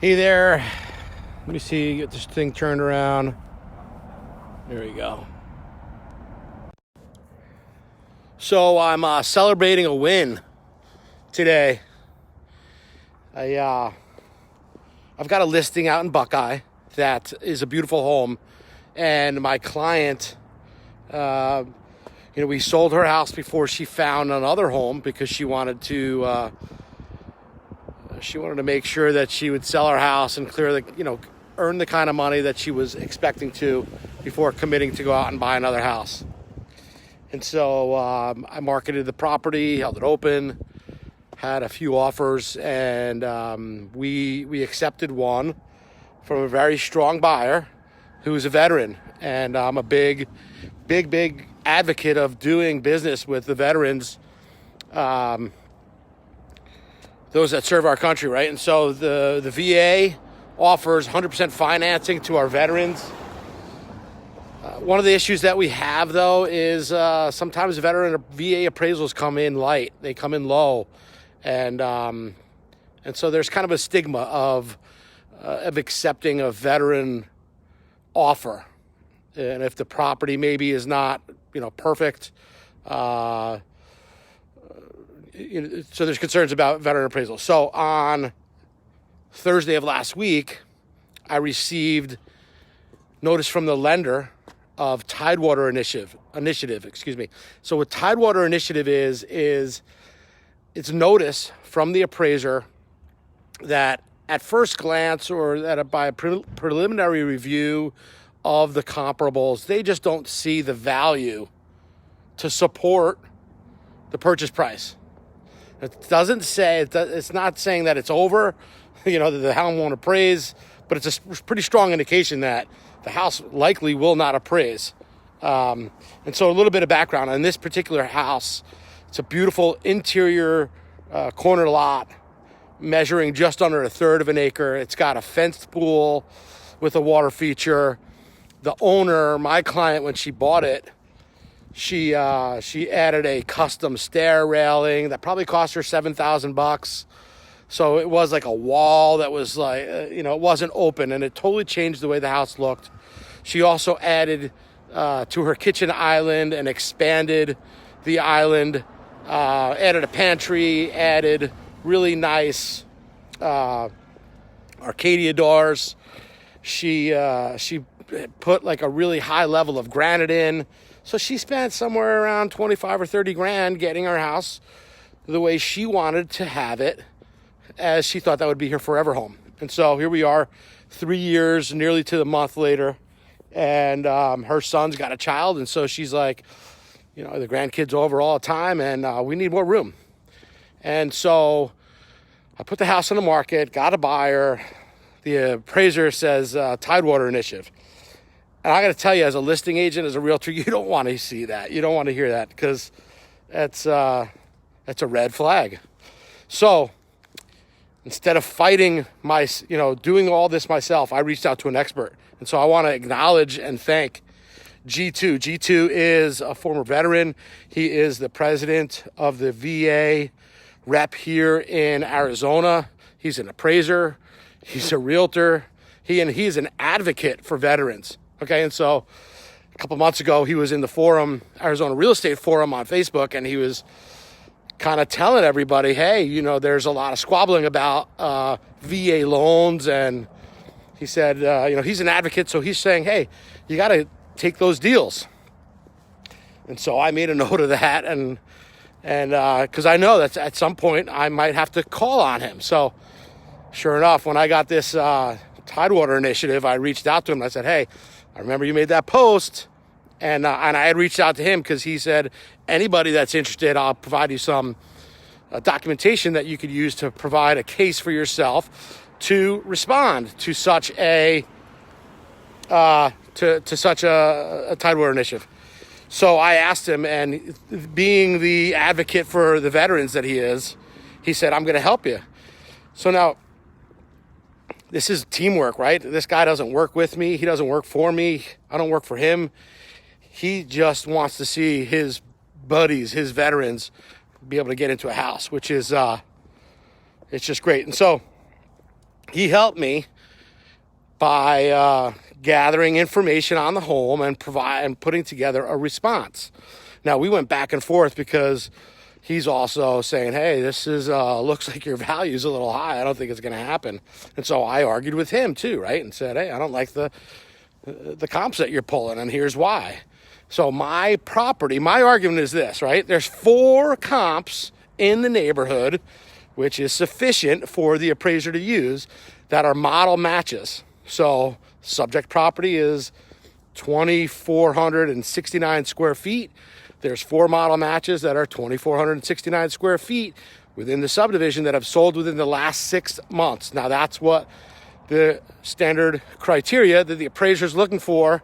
Hey there. Let me see, get this thing turned around. There we go. So I'm celebrating a win today. I've got a listing out in Buckeye that is a beautiful home, and my client, we sold her house before she found another home because she wanted to make sure that she would sell her house and earn the kind of money that she was expecting to before committing to go out and buy another house. And so I marketed the property, held it open, had a few offers, and we accepted one from a very strong buyer who is a veteran. And I'm a big advocate of doing business with the veterans, those that serve our country, right? And so the VA offers 100% financing to our veterans. One of the issues that we have, though, is sometimes veteran VA appraisals come in light. They come in low. And so there's kind of a stigma of accepting a veteran offer. And if the property maybe is not, perfect, so there's concerns about veteran appraisal. So on Thursday of last week, I received notice from the lender of Tidewater Initiative. So what Tidewater Initiative is it's notice from the appraiser that at first glance or that by a preliminary review of the comparables, they just don't see the value to support the purchase price. It doesn't say, it's not saying that it's over, that the house won't appraise, but it's a pretty strong indication that the house likely will not appraise. And so a little bit of background on this particular house. It's a beautiful interior corner lot measuring just under 1/3 of an acre. It's got a fenced pool with a water feature. The owner, my client, when she bought it, she added a custom stair railing that probably cost her $7,000. So it was like a wall that was like, it wasn't open, and it totally changed the way the house looked. She also added to her kitchen island and expanded the island, added a pantry, added really nice Arcadia doors. She put like a really high level of granite in. So she spent somewhere around 25 or 30 grand getting her house the way she wanted to have it, as she thought that would be her forever home. And so here we are 3 years, nearly to the month later, and her son's got a child. And so she's like, the grandkids over all the time, and we need more room. And so I put the house on the market, got a buyer. The appraiser says Tidewater Initiative. And I got to tell you, as a listing agent, as a realtor, you don't want to see that. You don't want to hear that, because that's a red flag. So instead of fighting doing all this myself, I reached out to an expert. And so I want to acknowledge and thank G2. G2 is a former veteran. He is the president of the VA rep here in Arizona. He's an appraiser. He's a realtor. He's an advocate for veterans. Okay, and so a couple months ago, he was in the forum, Arizona Real Estate Forum on Facebook, and he was kind of telling everybody, hey, there's a lot of squabbling about VA loans. And he said, he's an advocate, so he's saying, hey, you got to take those deals. And so I made a note of that, and because I know that at some point I might have to call on him. So sure enough, when I got this Tidewater Initiative, I reached out to him and I said, hey, I remember you made that post. And I had reached out to him because he said, anybody that's interested, I'll provide you some documentation that you could use to provide a case for yourself to respond to such a Tidewater Initiative. So I asked him, and being the advocate for the veterans that he is, he said, I'm going to help you. So now, this is teamwork, right? This guy doesn't work with me. He doesn't work for me. I don't work for him. He just wants to see his buddies, his veterans, be able to get into a house, which is, it's just great. And so he helped me by gathering information on the home and putting together a response. Now, we went back and forth because he's also saying, hey, this is looks like your value's a little high. I don't think it's going to happen. And so I argued with him too, right? And said, hey, I don't like the comps that you're pulling, and here's why. So my argument is this, right? There's 4 comps in the neighborhood, which is sufficient for the appraiser to use, that are model matches. So subject property is 2,469 square feet. There's 4 model matches that are 2,469 square feet within the subdivision that have sold within the last 6 months. Now, that's what the standard criteria that the appraiser is looking for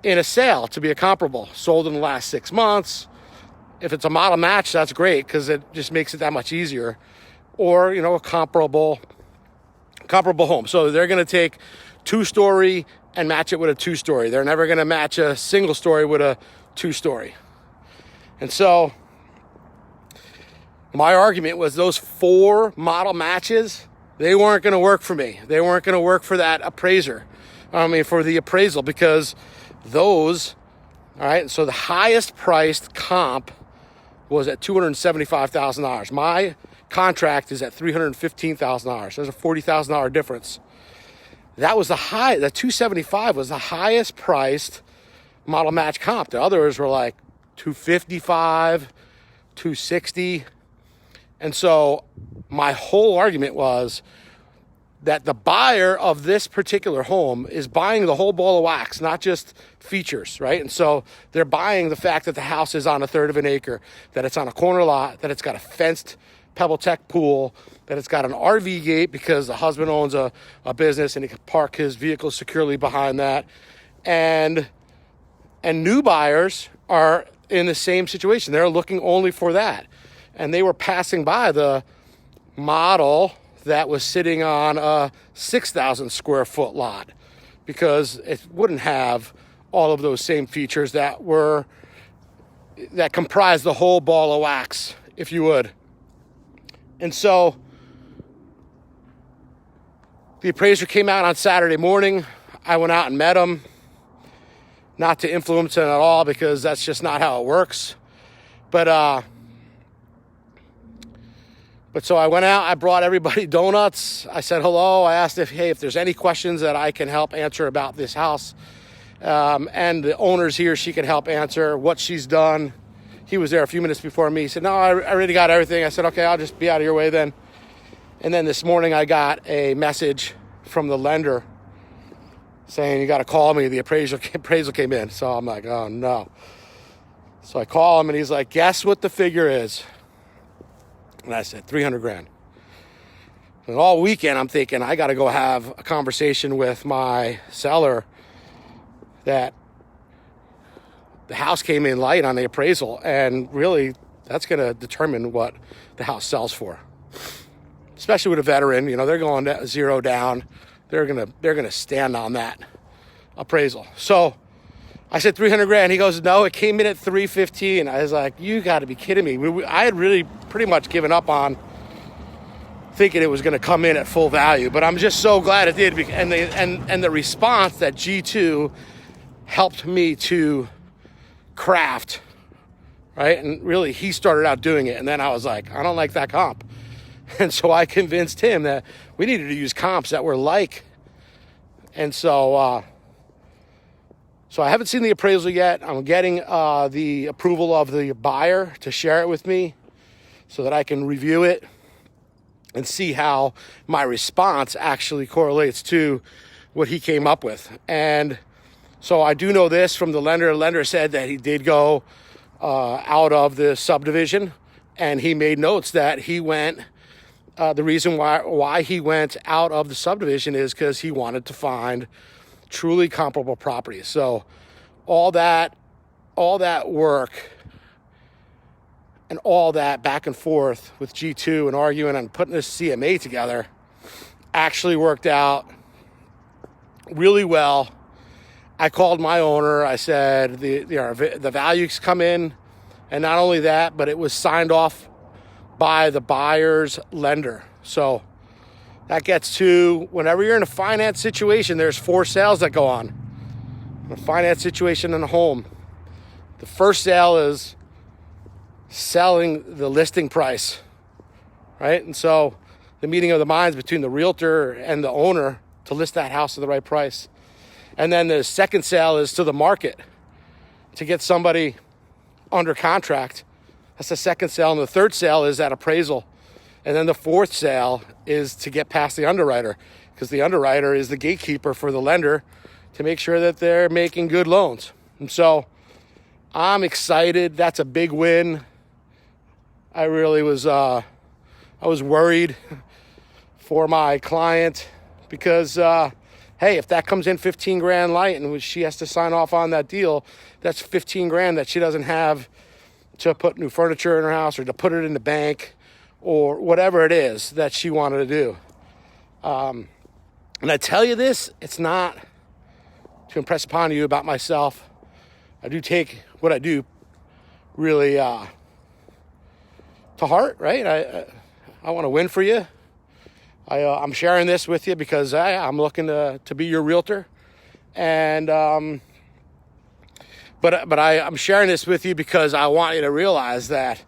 in a sale to be a comparable. Sold in the last 6 months. If it's a model match, that's great because it just makes it that much easier. Or, a comparable home. So they're going to take 2-story and match it with a 2-story. They're never going to match a single story with a 2-story. And so my argument was those 4 model matches, they weren't going to work for me. They weren't going to work for that appraiser. For the appraisal, because those, all right, so the highest priced comp was at $275,000. My contract is at $315,000. There's a $40,000 difference. That was the 275 was the highest priced model match comp. The others were like 255, 260. And so my whole argument was that the buyer of this particular home is buying the whole ball of wax, not just features, right? And so they're buying the fact that the house is on 1/3 of an acre, that it's on a corner lot, that it's got a fenced Pebble Tech pool, that it's got an RV gate because the husband owns a business and he can park his vehicle securely behind that. And new buyers are in the same situation. They're looking only for that. And they were passing by the model that was sitting on a 6,000 square foot lot because it wouldn't have all of those same features that comprise the whole ball of wax, if you would. And so the appraiser came out on Saturday morning. I went out and met him, not to influence him at all because that's just not how it works. But so I went out, I brought everybody donuts. I said hello. I asked if there's any questions that I can help answer about this house. And the owner's here, she can help answer what she's done. He was there a few minutes before me. He said, no, I already got everything. I said, okay, I'll just be out of your way then. And then this morning I got a message from the lender saying, you got to call me. The appraisal came in. So I'm like, oh no. So I call him and he's like, guess what the figure is? And I said, $300,000. And all weekend I'm thinking I got to go have a conversation with my seller that the house came in light on the appraisal, and really that's going to determine what the house sells for. Especially with a veteran, they're going 0 down. They're going to stand on that appraisal. So I said $300,000. He goes, no, it came in at $315. I was like, you got to be kidding me. I had really pretty much given up on thinking it was going to come in at full value, but I'm just so glad it did. And the response that G2 helped me to craft, right? And really, he started out doing it, and then I was like, I don't like that comp. And so I convinced him that we needed to use comps that were like. And so I haven't seen the appraisal yet. I'm getting the approval of the buyer to share it with me so that I can review it and see how my response actually correlates to what he came up with. And so I do know this from the lender. The lender said that he did go out of the subdivision, and he made notes that he went, the reason why he went out of the subdivision is because he wanted to find truly comparable properties. So all that work and all that back and forth with G2 and arguing and putting this CMA together actually worked out really well. I called my owner. I said the values come in, and not only that, but it was signed off by the buyer's lender. So That gets to whenever you're in a finance situation, there's 4 sales that go on. A finance situation in a home. The first sale is selling the listing price, right? And so the meeting of the minds between the realtor and the owner to list that house at the right price. And then the second sale is to the market to get somebody under contract. That's the second sale. And the third sale is that appraisal. And then the fourth sale is to get past the underwriter, because the underwriter is the gatekeeper for the lender to make sure that they're making good loans. And so I'm excited. That's a big win. I really was, I was worried for my client because, hey, if that comes in 15 grand light and she has to sign off on that deal, that's 15 grand that she doesn't have to put new furniture in her house or to put it in the bank or whatever it is that she wanted to do. And I tell you this, it's not to impress upon you about myself. I do take what I do really to heart, right? I want to win for you. I'm sharing this with you because I'm looking to be your realtor. And but I'm sharing this with you because I want you to realize that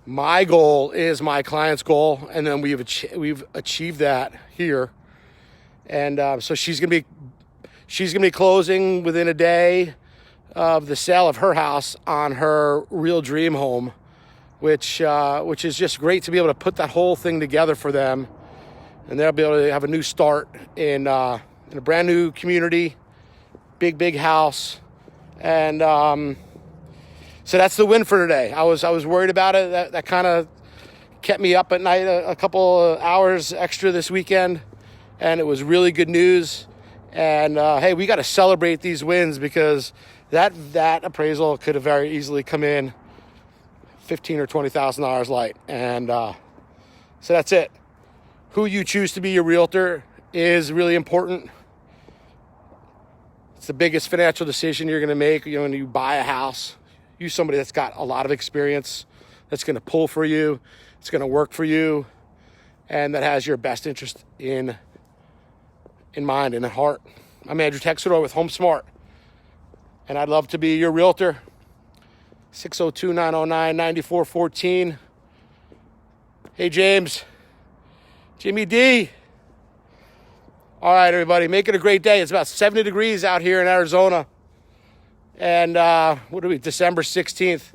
my goal is my client's goal, and then we've achieved that here. And so she's gonna be closing within a day of the sale of her house on her real dream home, which is just great to be able to put that whole thing together for them, and they'll be able to have a new start in a brand new community, big house, and so that's the win for today. I was worried about it. That kind of kept me up at night a couple of hours extra this weekend, and it was really good news. And hey, we got to celebrate these wins because that appraisal could have very easily come in $15,000 or $20,000 light. And so that's it. Who you choose to be your realtor is really important. It's the biggest financial decision you're going to make. When you buy a house, use somebody that's got a lot of experience, that's going to pull for you, it's going to work for you, and that has your best interest in mind and in heart. I'm Andrew Texidor with Homesmart, and I'd love to be your realtor. 602-909-9414. Hey, Jimmy D. All right, everybody, make it a great day. It's about 70 degrees out here in Arizona. And December 16th.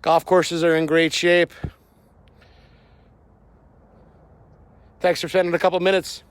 Golf courses are in great shape. Thanks for spending a couple minutes.